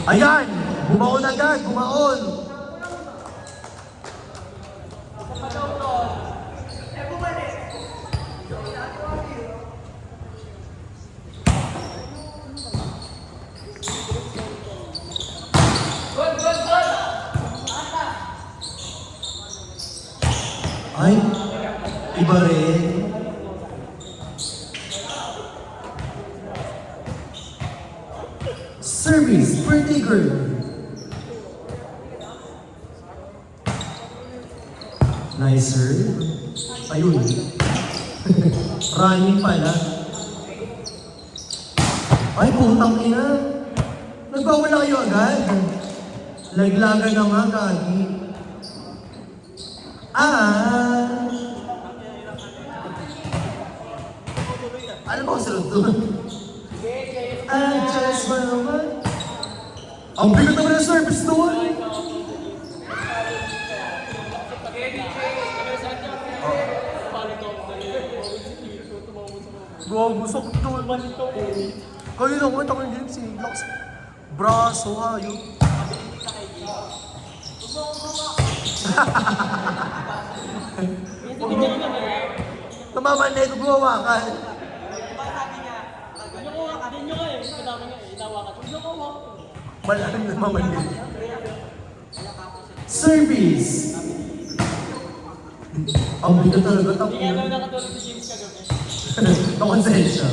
Ayan! Bumaon agad, bumaon! Ay, iba rin. Service, birthday girl. Nicer. Ayun. Running pala. Ay, putang ina. Nagbawala kayo agad. Laglagan na nga, gagi. Ano ba ang sunod doon? I just wanna... Ang bigat naman ang service doon! Bro, gusto ko doon. Kayo naman, ako yung game si Lux. Braso, hayop. Namamanay ko gumawa ka. Malaking namamanay. Service! Ang bigat talaga tapos. Hindi nga nakatulog si James kagabi. Pakonsensya.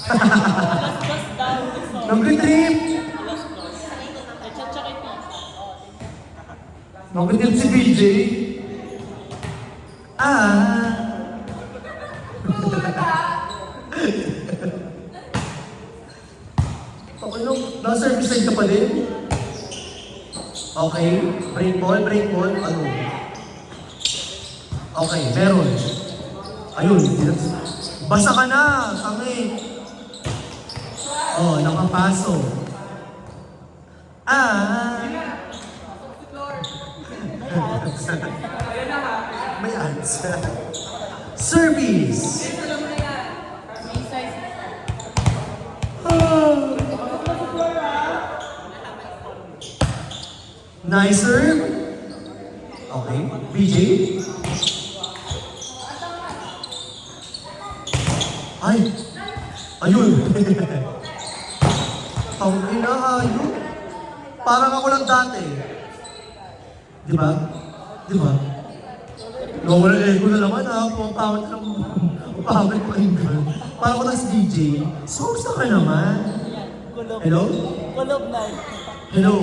Alas down. Nag-retrip! Nag-chat-chat kay Pete. Nag-retrip si BJ. Okay, naka-service line ka pa din? Okay, break ball. Ano? Okay, meron. Ayun, basa ka na, tangi. Oh, nakapaso. May ads. Service. Nicer. Okay, BJ. Ay! Ayun! Tangina, ayun! Parang ako lang dati. Di ba? Di ba? Nawala ego na naman ha. Pumapawit lang. Pumapawit pa rin girl. Parang ako na si DJ. Sauce ka naman. Hello? Kulob na. Hello?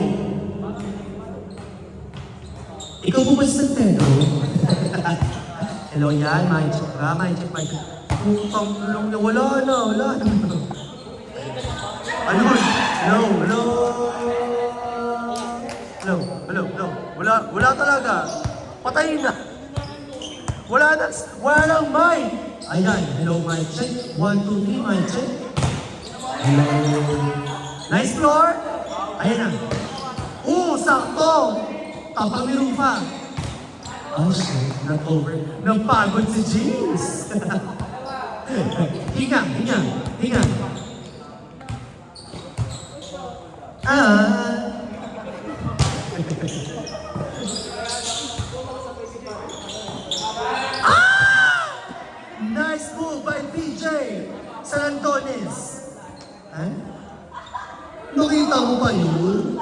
Ikaw po ba si San Pedro? Hello yan, may check ka, may check. Putang lang niya, wala na. Ayun, hello. Wala talaga. Patayin na. Wala nang mic. Ayan, hello, mic check. 1, 2, 3, mic check. Hello. Nice floor. Ayan na. Sakto. Tapamiro pa. Oh shit, not-over. Napagod si James. Hinga. Nice move by PJ San Antones. Nakita mo ba yun?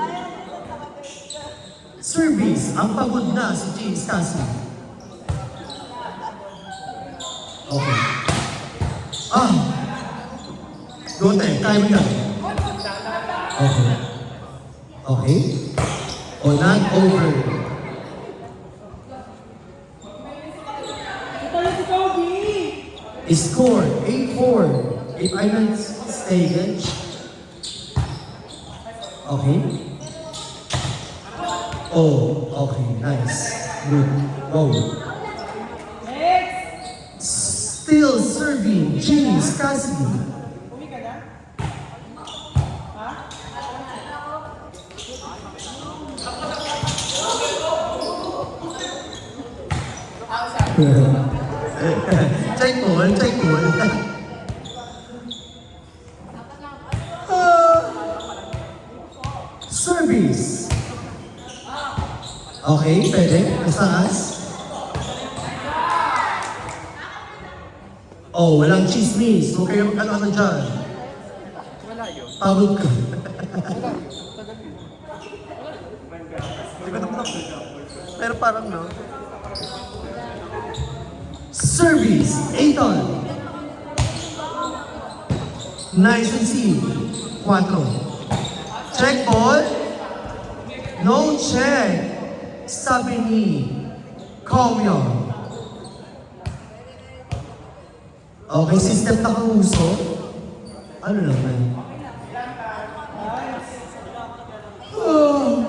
Service, ang pagod na si James Cassie. Okay. Dote, kaya mo yan. Okay. O not over. Score, 8-4. If I'm not mistaken. Okay. Oh, okay, nice. Good. Go. Still serving, James Cassidy. Check mo. Okay, pwede. Masaas. Oh, walang chismis. Huwag kayo ano dyan. Malayo. Pagod ka. Hindi ko naman Pero parang no. Service, Aiton. Nice receive. 4. Check ball. No check. Sabi ni Komyo. Okay, system na kauso. Ano naman? Oh.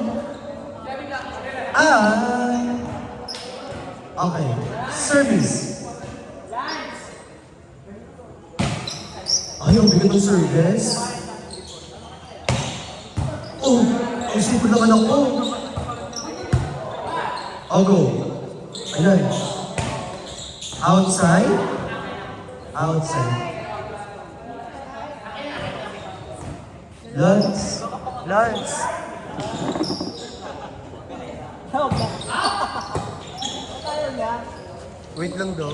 Okay. Service. Ay, ang bigat ng service. Oh, ang simple naman ako. I'll go. Ayan. Outside. Outside. Lance. Lance. Help na. Kaya niya. Wait lang daw.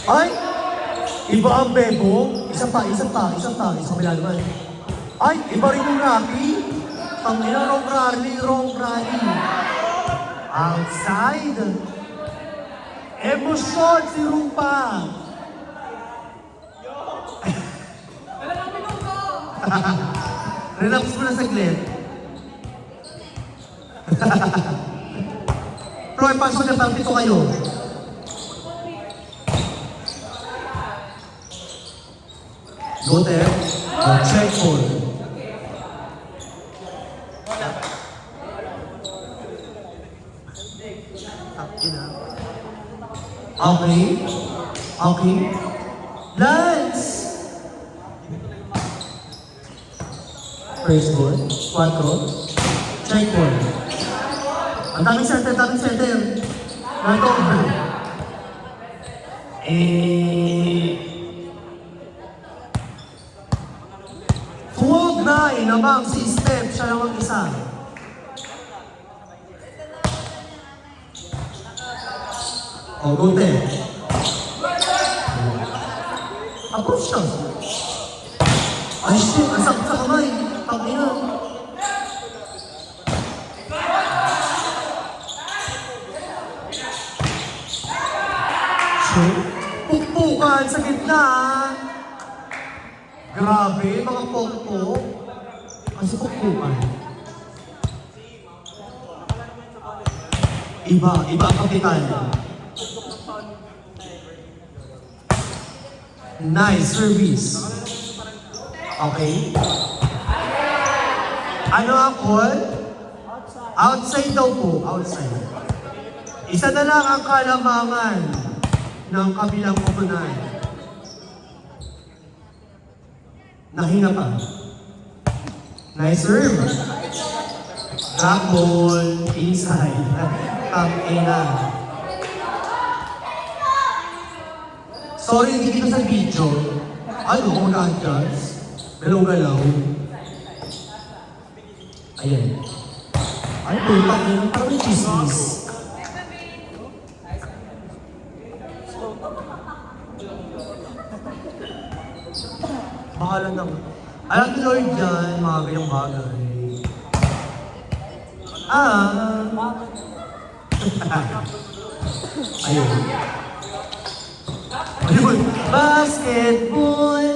Ay! Iba ang bebo. Isa pa. Isang bila naman. Ay! Iba rin yung Rocky. Ang ina, wrong rally. Outside. Emosyon si Rumpa. Relax mo na saglit. Troy, pasok na pang pito kayo. Gote, check ball. Okay. Lance! First ball, 4. Check ball. Ang daming center. Right over. Huwag na namang si Steph, siya lang ang isa. Oh, Gote. Approach siya. Ay, shit, ang sakit sa kamay. Pag-ina. Shit. Pukpukan sa gitna. Grabe, mga pokpok. Kasi pukpukan. Iba ang kapitan. Nice service. Okay. Ano ang call? Outside daw po. Outside. Isa na lang ang kalamangan ng kabilang koponan. Nahinga pa. Nice serve. Drop ball. Inside. Tang-ina. Sorry, hindi kita sa video. Ano, mag-adjust? Galaw-galaw. Ayan. Ay, putak yun. Parang may chismis. Bahala na. Alam ni Lord dyan, mga ganyang bagay. Ayun. Ayun. Basketball.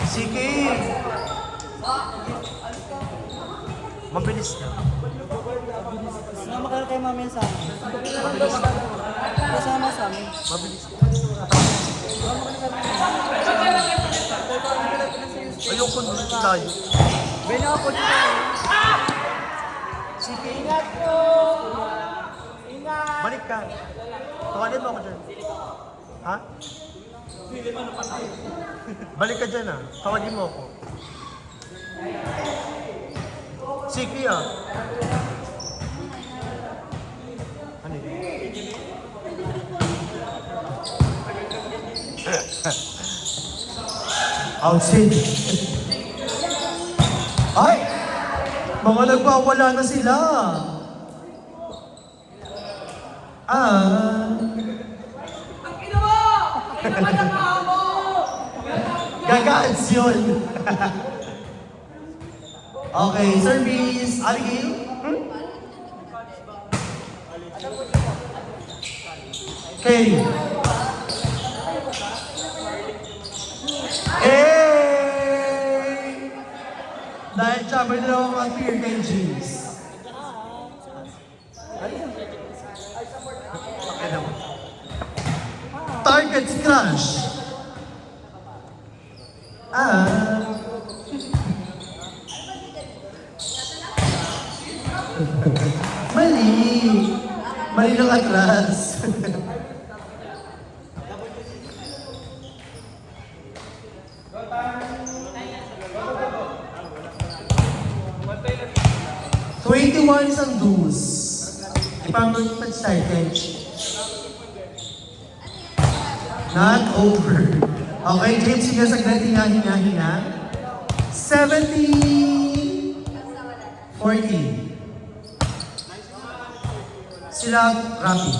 Sige. Mabilis na. Sumama ka kay mami sa amin. Kasama sa amin. Mabilis na. Ayoko na tayo. Beno ako dito. Sige. Ingat po! Ingat! Balik ka. Tawagin mo ako dyan. Ha? Balik ka dyan ah. Tawagin mo ako. Sige ah. Ano yun? Outside. Ay! Mga nagwawala na sila. Gagads yun. Okay, service. Abigail? Kelly. Hey! Dahil siya, may dalawang appear kay James. Target crush. Mali. Mali ng atras. Twenty-one isang dus. Ipamit pa sa not over. Okay, James, sige saglit, hinga. 70, 40. Sila, Rapi.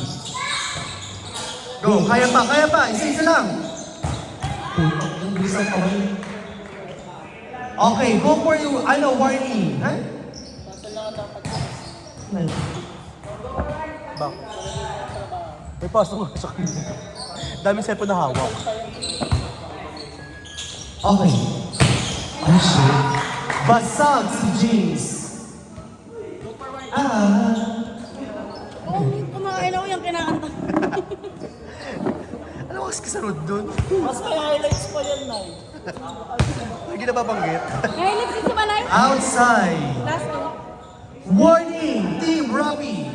Go, kaya pa. Isa lang. Yung bilis ang kamay. Okay, go for you. Warning. Ha? Bang. May pasok nga sa kanya. Daming cellphone na hawak. Okay. Ay, shit. Basag si James. Kumakain ako yung kinakanta. Ano kasi kasarod dun? Mas may highlights pa yan, Nay. Lagi na babanggit. Ngayon, si Manay. Outside. Last two. Warning, Team Robbie.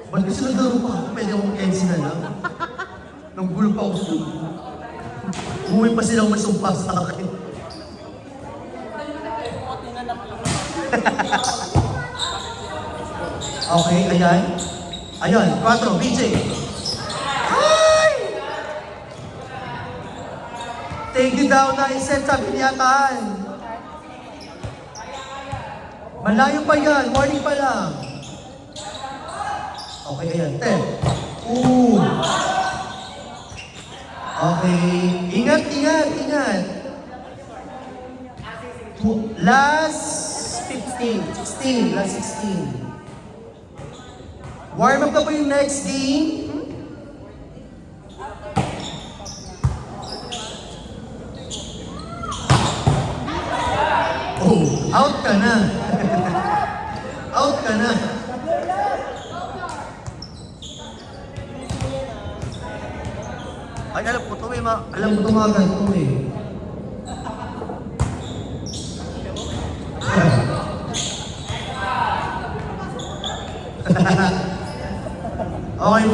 Ba't kasi naglaro pa ako? Pwede akong MC na lang. Nanggulo pa ako sa umuwi pa silang may sumpa sa akin. Okay, ayan. Ayan, 4, BJ. Ay! Take it down na iset sa biniyatan. Malayo pa yan, morning pa lang. Okay, ayan, 10. Ooh. Okay, ingat. Last 16, last 16. Warm up na po yung next game. Oh, out ka na. Out ka na. Ay, alam ko to eh, Alam mo tumagal ko eh. Okay,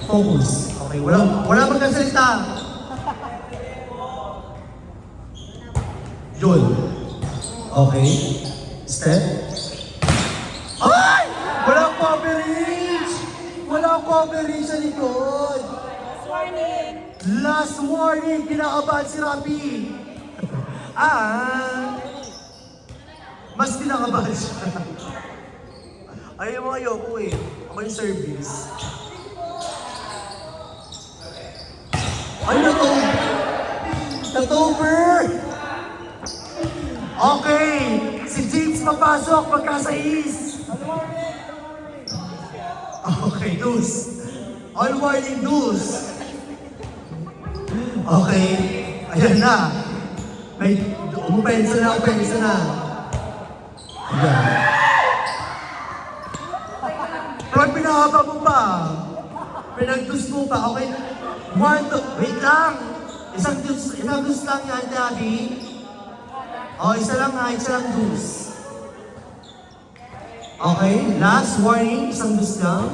focus. Okay, wala magkasalita. Yun. Okay. Step. Ay! Walang coverage sa likod. Warning. Last warning, kinakabahan si Rapi. Mas kinakabahan siya. Ay, yung mga ayoko eh. Ako yung service. Ay, Natover! Okay, si James mapasok, magkasais. Okay, dus. All warning, dus. Okay, ayan na. May upensa na. Ayan. Pero pinahaba mo pa. Pinagdus mo pa, okay? 1, 2, wait lang. Isang dus lang yan, Daddy. Isa lang dus. Okay, last warning, isang dus lang.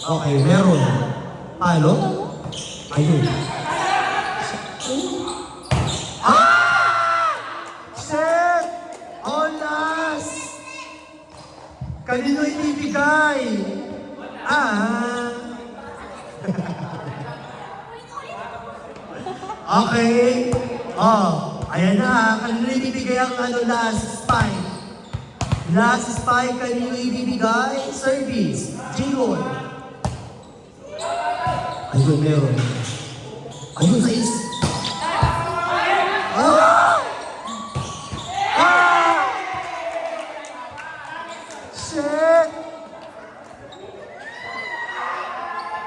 Okay, meron. Palo? Ayun. Shit! Last! Kanino ibibigay? Ah. Okay. Oh, ayan na. Kanino ibibigay ang last spike? Last spike, kanino ibibigay? Service. Jingle. Ayun, meron. Ayun sa